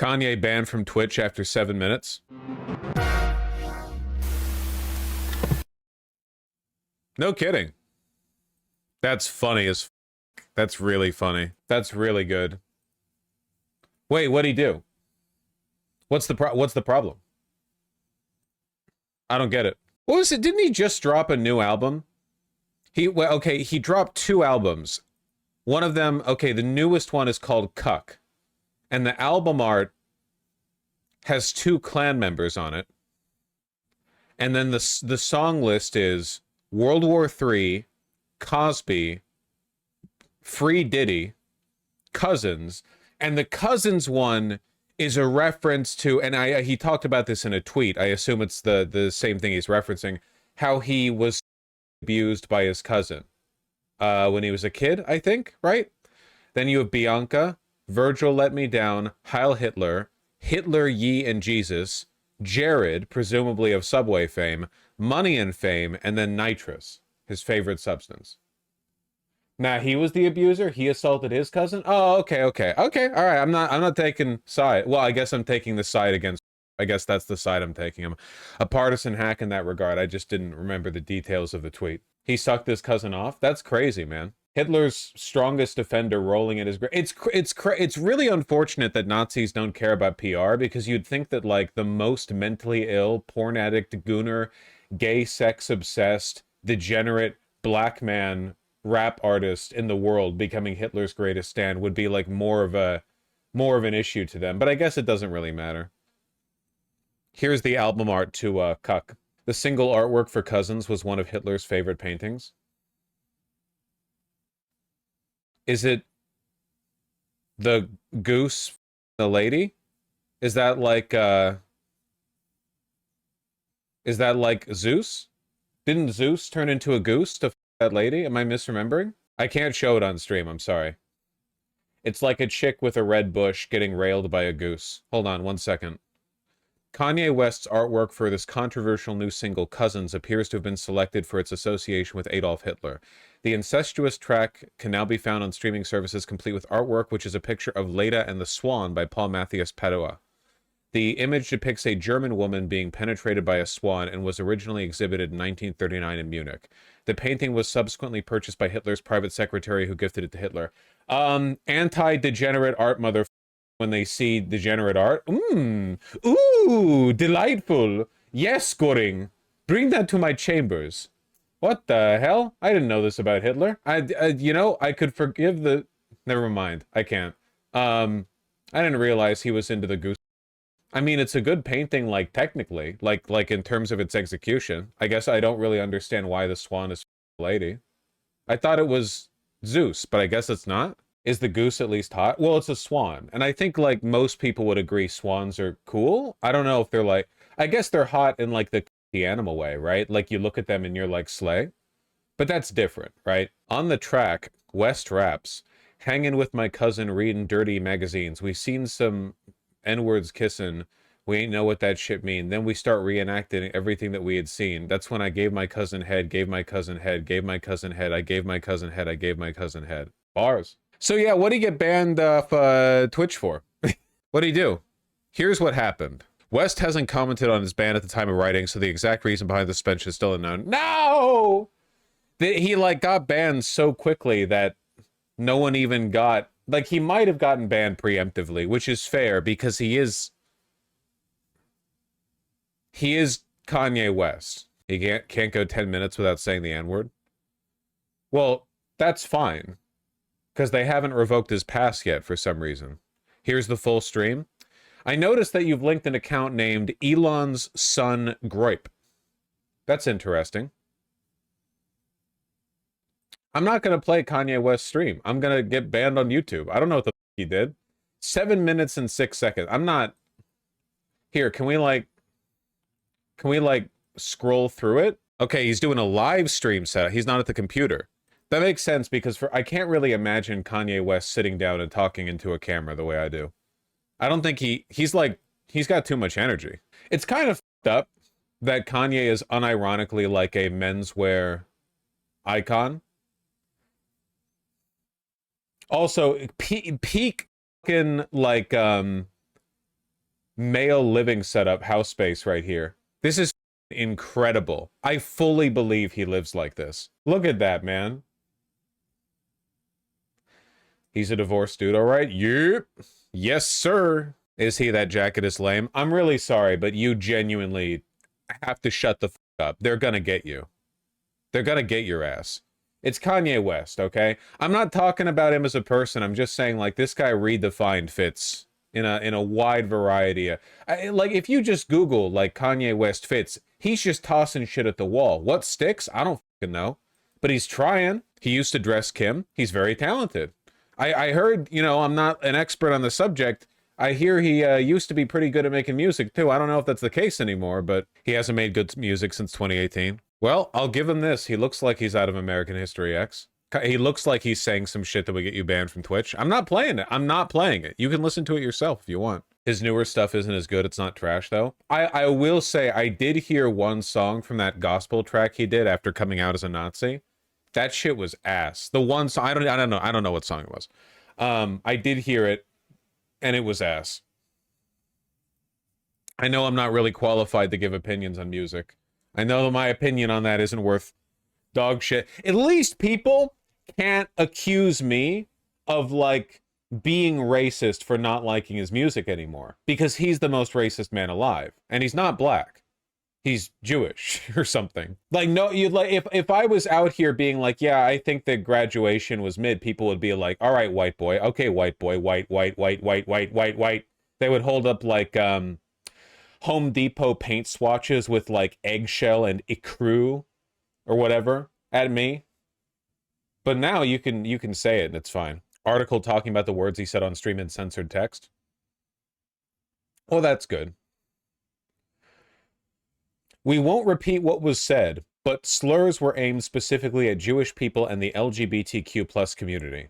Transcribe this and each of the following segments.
Kanye banned from Twitch after 7 minutes. No kidding. That's funny as f. That's really funny. That's really good. Wait, what'd he do? What's the problem? I don't get it. What was it? Didn't he just drop a new album? Okay, he dropped 2 albums. One of them, okay, the newest one is called Cuck. And the album art has 2 clan members on it. And then the song list is World War III, Cosby, Free Diddy, Cousins, and the Cousins one is a reference to, and he talked about this in a tweet, I assume it's the same thing he's referencing, how he was abused by his cousin when he was a kid, I think, right? Then you have Bianca, Virgil Let Me Down, Heil Hitler, Hitler, Ye, and Jesus, Jared, presumably of Subway fame, Money and Fame, and then nitrous, his favorite substance. Now, he was the abuser. He assaulted his cousin. Oh, okay. All right. I'm not taking side. Well, I guess I'm taking the side against. I guess that's the side I'm taking. I'm a partisan hack in that regard. I just didn't remember the details of the tweet. He sucked his cousin off. That's crazy, man. Hitler's strongest defender rolling in his grave. It's really unfortunate that Nazis don't care about PR, because you'd think that like the most mentally ill, porn addict, gooner, gay, sex obsessed, degenerate black man rap artist in the world becoming Hitler's greatest stand would be like more of an issue to them, but I guess it doesn't really matter. Here's the album art to Cuck. The single artwork for Cousins was one of Hitler's favorite paintings. Is it the goose, the lady? Is that like Zeus? Didn't Zeus turn into a goose to that lady? Am I misremembering? I can't show it on stream, I'm sorry. It's like a chick with a red bush getting railed by a goose. Hold on 1 second. Kanye West's artwork for this controversial new single, Cousins, appears to have been selected for its association with Adolf Hitler. The incestuous track can now be found on streaming services, complete with artwork, which is a picture of Leda and the Swan by Paul Matthias Padua. The image depicts a German woman being penetrated by a swan and was originally exhibited in 1939 in Munich. The painting was subsequently purchased by Hitler's private secretary, who gifted it to Hitler. Anti-degenerate art mother when they see degenerate art. Ooh, delightful. Yes, Göring. Bring that to my chambers. What the hell? I didn't know this about Hitler. You know, I could forgive the... Never mind. I can't. I didn't realize he was into the goose. I mean, it's a good painting, like, technically. Like in terms of its execution. I guess I don't really understand why the swan is a lady. I thought it was Zeus, but I guess it's not. Is the goose at least hot? Well, it's a swan. And I think, like, most people would agree swans are cool. I don't know if they're, like... I guess they're hot in, like, the animal way, right? Like, you look at them and you're like, slay. But that's different, right? On the track, West raps, hanging with my cousin reading dirty magazines. We seen some N-words kissing. We ain't know what that shit mean. Then we start reenacting everything that we had seen. That's when I gave my cousin head, gave my cousin head, gave my cousin head, I gave my cousin head, I gave my cousin head. Bars. So yeah, what did he get banned off Twitch for? What'd he do? Here's what happened. West hasn't commented on his ban at the time of writing, so the exact reason behind the suspension is still unknown. No! He, like, got banned so quickly that no one even got... Like, he might have gotten banned preemptively, which is fair, because he is Kanye West. He can't go 10 minutes without saying the N-word. Well, that's fine, because they haven't revoked his pass yet for some reason. Here's the full stream. I noticed that you've linked an account named Elon's Son Groip. That's interesting. I'm not going to play Kanye West stream. I'm going to get banned on YouTube. I don't know what the f he did. 7 minutes and 6 seconds. I'm not... Here, can we scroll through it? Okay, he's doing a live stream set. He's not at the computer. That makes sense, because I can't really imagine Kanye West sitting down and talking into a camera the way I do. I don't think he's got too much energy. It's kind of f***ed up that Kanye is unironically like a menswear icon. Also, peak fucking, like, male living setup house space right here. This is incredible. I fully believe he lives like this. Look at that, man. He's a divorced dude, all right? Yep. Yes, sir. Is he? That jacket is lame. I'm really sorry, but you genuinely have to shut the f up. They're gonna get you. They're gonna get your ass. It's Kanye West, okay? I'm not talking about him as a person. I'm just saying, like, this guy redefined fits in a wide variety of... like, if you just Google, like, Kanye West fits, he's just tossing shit at the wall. What sticks? I don't fucking know. But he's trying. He used to dress Kim. He's very talented. I heard, you know, I'm not an expert on the subject. I hear he used to be pretty good at making music, too. I don't know if that's the case anymore, but he hasn't made good music since 2018. Well, I'll give him this. He looks like he's out of American History X. He looks like he's saying some shit that would get you banned from Twitch. I'm not playing it. I'm not playing it. You can listen to it yourself if you want. His newer stuff isn't as good. It's not trash, though. I will say I did hear one song from that gospel track he did after coming out as a Nazi. That shit was ass. The one song, I don't know what song it was. I did hear it, and it was ass. I know I'm not really qualified to give opinions on music. I know my opinion on that isn't worth dog shit. At least people can't accuse me of, like, being racist for not liking his music anymore. Because he's the most racist man alive. And he's not black. He's Jewish or something. Like, no, you'd like, if I was out here being like, yeah, I think that graduation was mid, people would be like, all right, white boy. Okay, white boy, white. They would hold up, like, Home Depot paint swatches with, like, eggshell and ecru or whatever at me. But now you can say it and it's fine. Article talking about the words he said on stream in censored text. Well, that's good. We won't repeat what was said, but slurs were aimed specifically at Jewish people and the LGBTQ plus community.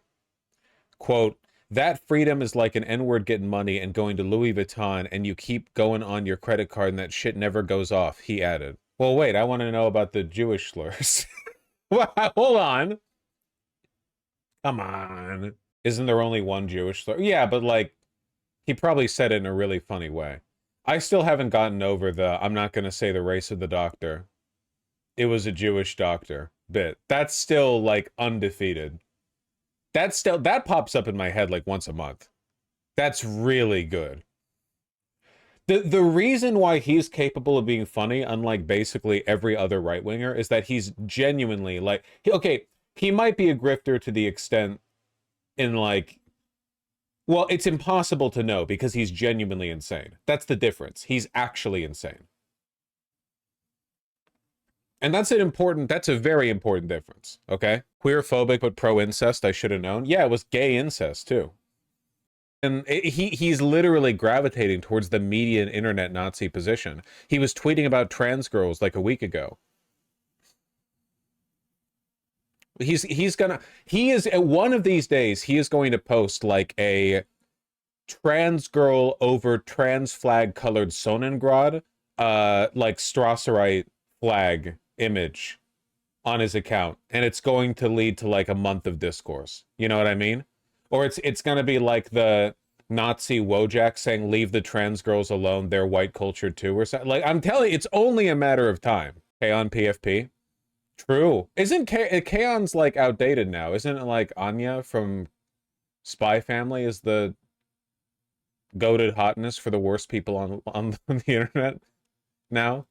Quote, that freedom is like an N-word getting money and going to Louis Vuitton and you keep going on your credit card and that shit never goes off, he added. Well, wait, I want to know about the Jewish slurs. Hold on. Come on. Isn't there only one Jewish slur? Yeah, but, like, he probably said it in a really funny way. I still haven't gotten over the, I'm not going to say the race of the doctor. It was a Jewish doctor bit. That's still, like, undefeated. That pops up in my head, like, once a month. That's really good. The reason why he's capable of being funny, unlike basically every other right-winger, is that he's genuinely, like, okay, he might be a grifter to the extent in, like, well, it's impossible to know because he's genuinely insane. That's the difference. He's actually insane. And that's a very important difference, okay? Queerphobic but pro-incest, I should have known. Yeah, it was gay incest, too. And he's literally gravitating towards the media and internet Nazi position. He was tweeting about trans girls like a week ago. He is one of these days he is going to post like a trans girl over trans flag colored Sonnengrad like Strasserite flag image on his account, and it's going to lead to like a month of discourse. You know what I mean? Or it's going to be like the Nazi Wojak saying leave the trans girls alone, they're white culture too, or something. Like, I'm telling you, it's only a matter of time. Okay, on PFP. True. Isn't Kaon's like outdated now? Isn't it like Anya from Spy Family is the goated hotness for the worst people on the internet now?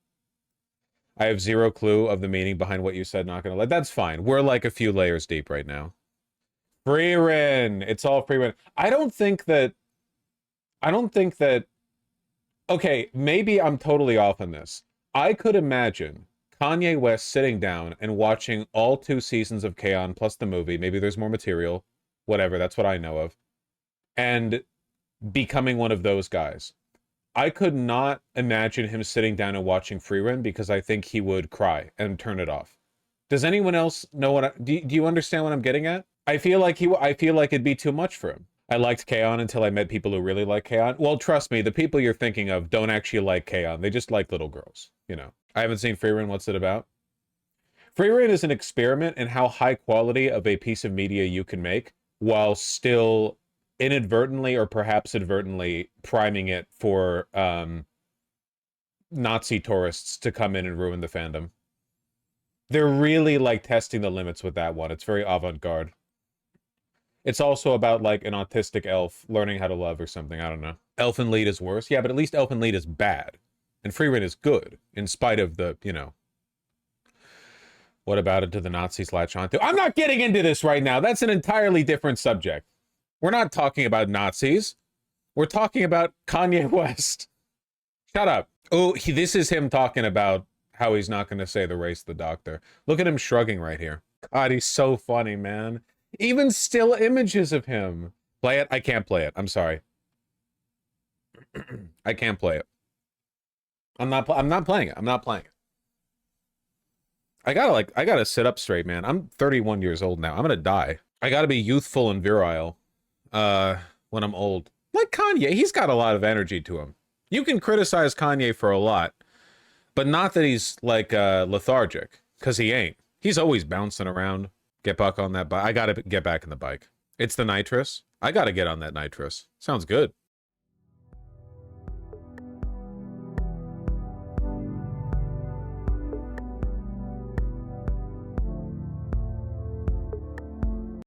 I have zero clue of the meaning behind what you said, not gonna lie. That's fine. We're like a few layers deep right now. Freerin. It's all Freerin. I don't think that okay, maybe I'm totally off on this. I could imagine Kanye West sitting down and watching all 2 seasons of K-On! Plus the movie, maybe there's more material, whatever, that's what I know of, and becoming one of those guys. I could not imagine him sitting down and watching Freerun because I think he would cry and turn it off. Does anyone else know what do you understand what I'm getting at? I feel like it'd be too much for him. I liked K-On! Until I met people who really like K-On! Well, trust me, the people you're thinking of don't actually like K-On!. They just like little girls, you know. I haven't seen Freerun. What's it about? Freerun is an experiment in how high quality of a piece of media you can make while still inadvertently or perhaps advertently priming it for Nazi tourists to come in and ruin the fandom. They're really like testing the limits with that one. It's very avant-garde. It's also about like an autistic elf learning how to love or something. I don't know. Elfen Lied is worse. Yeah, but at least Elfen Lied is bad. And Frieren is good, in spite of the, you know. What about it to the Nazis latch onto? I'm not getting into this right now. That's an entirely different subject. We're not talking about Nazis. We're talking about Kanye West. Shut up. Oh, this is him talking about how he's not going to say the race of the doctor. Look at him shrugging right here. God, he's so funny, man. Even still images of him. Play it? I can't play it. I'm sorry. I can't play it. I'm not playing it. I'm not playing it. I gotta sit up straight, man. I'm 31 years old now. I'm gonna die. I gotta be youthful and virile when I'm old. Like Kanye, he's got a lot of energy to him. You can criticize Kanye for a lot, but not that he's like lethargic, because he ain't. He's always bouncing around. Get back on that bike. I gotta get back in the bike. It's the nitrous. I gotta get on that nitrous. Sounds good.